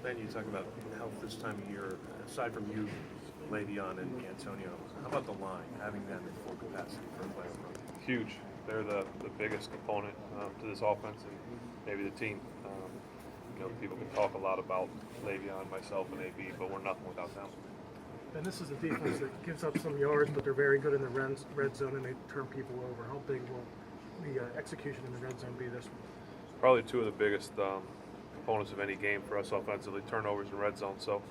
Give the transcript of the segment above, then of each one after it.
Ben, you talk about health this time of year. Aside from you, Le'Veon and Antonio, how about the line, having them in full capacity for a playoff run? Huge. They're the biggest component to this offense and maybe the team. People can talk a lot about Le'Veon, myself, and AB, but we're nothing without them. And this is a defense that gives up some yards, but they're very good in the red zone, and they turn people over. How big will the execution in the red zone be this one? Probably two of the biggest components of any game for us offensively, turnovers and red zone. So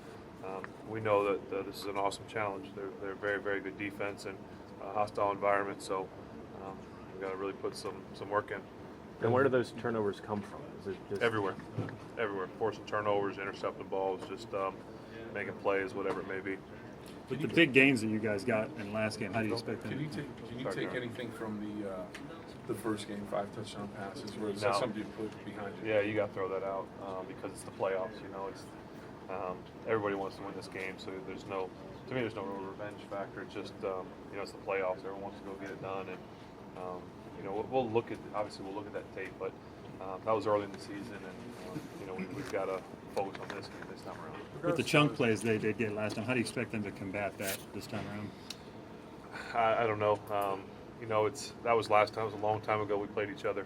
we know that this is an awesome challenge. They're a very, very good defense and a hostile environment. So we've got to really put some work in. And where do those turnovers come from? Is it just Everywhere. Forcing turnovers, intercepting balls, just making plays, whatever it may be. With the big gains that you guys got in the last game, how do you expect them? Can you take anything from the first game, 5 touchdown passes, or is No. that something you put behind you? Yeah, you got to throw that out because it's the playoffs. It's everybody wants to win this game, so there's no real revenge factor. It's just it's the playoffs. Everyone wants to go get it done, and we'll look at that tape, but that was early in the season, and we've got to focus on this time around. With the chunk plays they did get last time, how do you expect them to combat that this time around? I don't know. That was last time. It was a long time ago we played each other.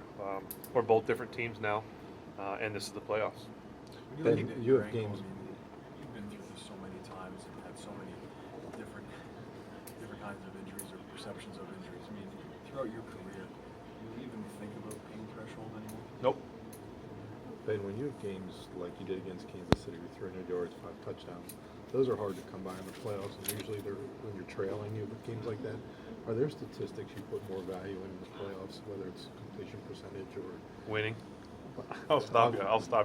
We're both different teams now, and this is the playoffs. Ben, you have games. You've been through this so many times and had so many different kinds of injuries or perceptions of injuries. I mean, throughout your career, do you even think about pain threshold anymore? Nope. Ben, when you have games like you did against Kansas City with 300 yards, 5 touchdowns, those are hard to come by in the playoffs, and usually they're when you're trailing. You with games like that, are there statistics you put more value in the playoffs, whether it's completion percentage or Winning. I'll stop you.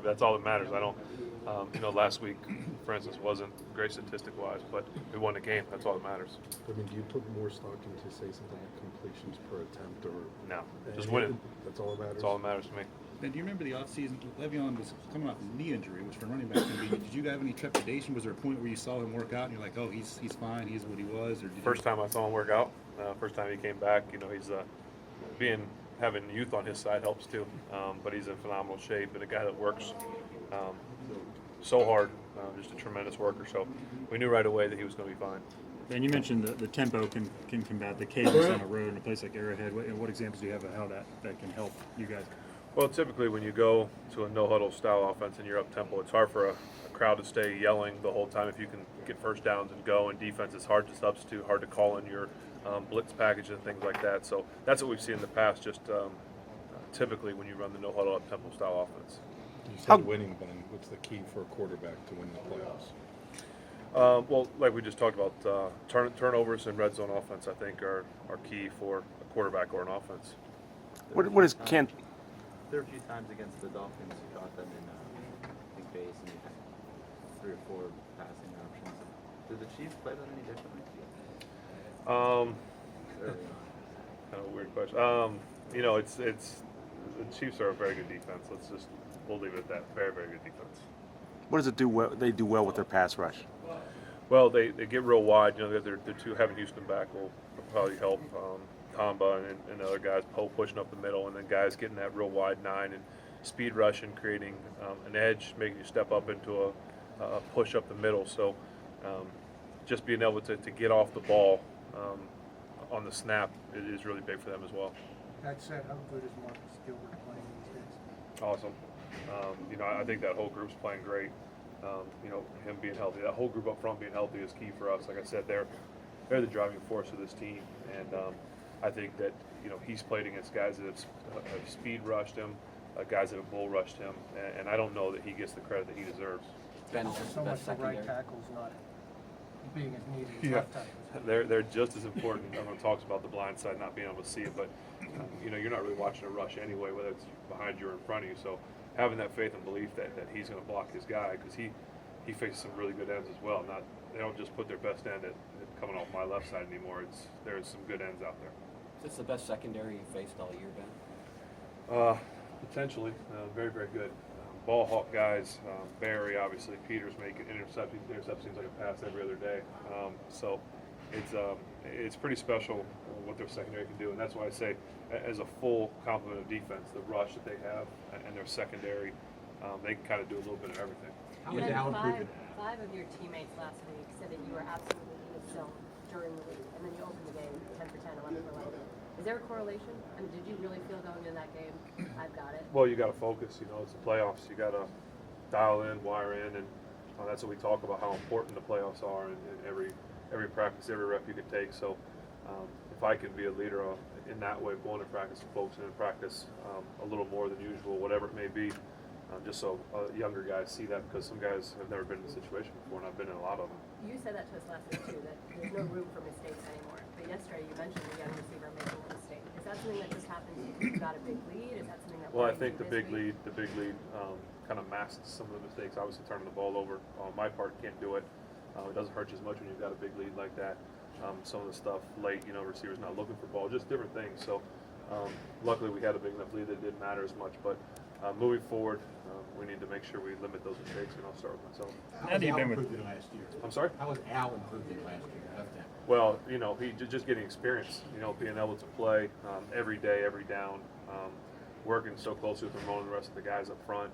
That's all that matters. I don't. Last week, for instance, wasn't great statistic-wise, but we won the game. That's all that matters. I mean, do you put more stock into say something like completions per attempt or? No, just winning. That's all that matters. That's all that matters to me. Ben, do you remember the offseason? Le'Veon was coming off a knee injury, which for running back can be. Did you have any trepidation? Was there a point where you saw him work out and you're like, oh, he's fine, he's what he was? Or did First time I saw him work out. First time he came back. He's having youth on his side helps too. But he's in phenomenal shape and a guy that works so hard. Just a tremendous worker. So we knew right away that he was going to be fine. Ben, you mentioned the tempo can combat the cadence on the road in a place like Arrowhead. What examples do you have of how that can help you guys? Well, typically when you go to a no-huddle style offense and you're up-tempo, it's hard for a crowd to stay yelling the whole time if you can get first downs and go. And defense is hard to substitute, hard to call in your blitz package and things like that. So that's what we've seen in the past, just typically when you run the no-huddle up-tempo style offense. You said winning, Ben. What's the key for a quarterback to win the playoffs? Well, like we just talked about, turnovers and red zone offense, I think, are key for a quarterback or an offense. what is Kent? There were a few times against the Dolphins you caught them in big base and you had 3 or 4 passing options. Did the Chiefs play that any differently? Kind of a weird question. It's the Chiefs are a very good defense. We'll leave it at that. Very, very good defense. What does it do? They do well with their pass rush. Well, they get real wide. They're two having Houston back will probably help. Tamba and the other guys, Poe pushing up the middle, and then guys getting that real wide 9 and speed rush and creating an edge, making you step up into a push up the middle. So just being able to get off the ball on the snap is really big for them as well. That said, how good is Marcus Gilbert playing these days? Awesome. I think that whole group's playing great. Him being healthy, that whole group up front being healthy is key for us. Like I said, they're the driving force of this team, and I think that he's played against guys that have speed rushed him, guys that have bull rushed him, and I don't know that he gets the credit that he deserves. Ben, So much the right tackle's not being as needed as left tackle. They're just as important. Everyone talks about the blind side not being able to see it, but you're not really watching a rush anyway, whether it's behind you or in front of you. So having that faith and belief that he's going to block his guy, because he faces some really good ends as well. They don't just put their best end at coming off my left side anymore. There's some good ends out there. Is this the best secondary you faced all year, Ben? Potentially, very, very good. Ball hawk guys, Barry, obviously, Peters making interceptions. Intercept seems like a pass every other day. So it's pretty special what their secondary can do, and that's why I say, as a full complement of defense, the rush that they have and their secondary, they can kind of do a little bit of everything. How is Allen proving that? Five of your teammates last week said that you were absolutely in the zone during the week, and then you opened the game 10 for 10, 11 for 11. Is there a correlation? I mean, did you really feel going into that game, I've got it? Well, you got to focus. You know, it's the playoffs. You got to dial in, wire in, and that's what we talk about, how important the playoffs are in every practice, every rep you can take. So if I can be a leader in that way, going to practice and focusing in practice a little more than usual, whatever it may be, just so younger guys see that, because some guys have never been in the situation before, and I've been in a lot of them. You said that to us last week too, that there's no room for mistakes anymore. But yesterday you mentioned the young receiver making a mistake. Is that something that just happens because you got a big lead? Is that something that? Well, I worries think you the this big week? lead kind of masks some of the mistakes. Obviously, turning the ball over on my part, can't do it. It doesn't hurt you as much when you've got a big lead like that. Some of the stuff late, you know, receivers not looking for ball, just different things. So luckily we had a big enough lead that it didn't matter as much. But moving forward, we need to make sure we limit those mistakes, and I'll start with myself. How has Allen improved in last year? I'm sorry? How has Allen improved in last year? How's that? Well, you know, he just getting experience, you know, being able to play every day, every down, working so closely with Ramon and the rest of the guys up front.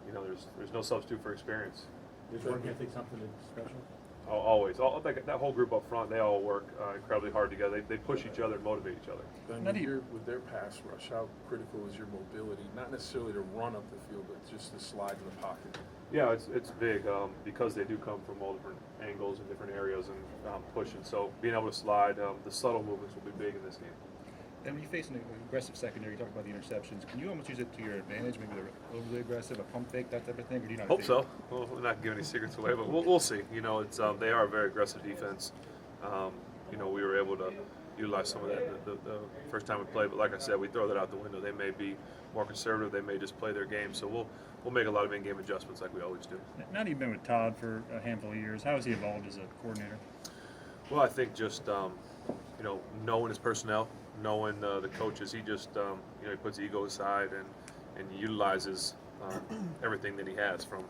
You know, there's no substitute for experience. Is work ethic something that's special? Always. That whole group up front, they all work incredibly hard together. They push each other and motivate each other. Ben, with their pass rush, how critical is your mobility? Not necessarily to run up the field, but just to slide in the pocket. Yeah, it's big because they do come from all different angles and different areas and pushing. So being able to slide, the subtle movements will be big in this game. And when you face an aggressive secondary, you talk about the interceptions. Can you almost use it to your advantage? Maybe they're overly aggressive, a pump fake, that type of thing? Or do you not Hope think? so. Well, we're not giving any secrets away, but we'll see. You know, it's they are a very aggressive defense. You know, we were able to utilize some of that the first time we played, but like I said, we throw that out the window. They may be more conservative. They may just play their game. So we'll make a lot of in-game adjustments like we always do. Now that you've been with Todd for a handful of years, how has he evolved as a coordinator? Well, I think just you know, knowing his personnel, knowing the coaches, he just you know, he puts ego aside and utilizes everything that he has, from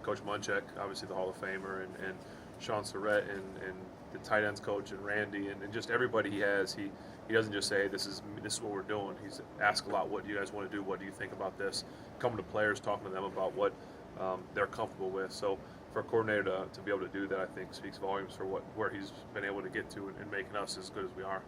Coach Munchak, obviously the Hall of Famer, and Sean Surratt and the tight ends coach and Randy and just everybody he has. He doesn't just say, hey, this is what we're doing. He's asked a lot, what do you guys want to do? What do you think about this? Coming to players, talking to them about what they're comfortable with. So for a coordinator to be able to do that, I think speaks volumes for where he's been able to get to and making us as good as we are.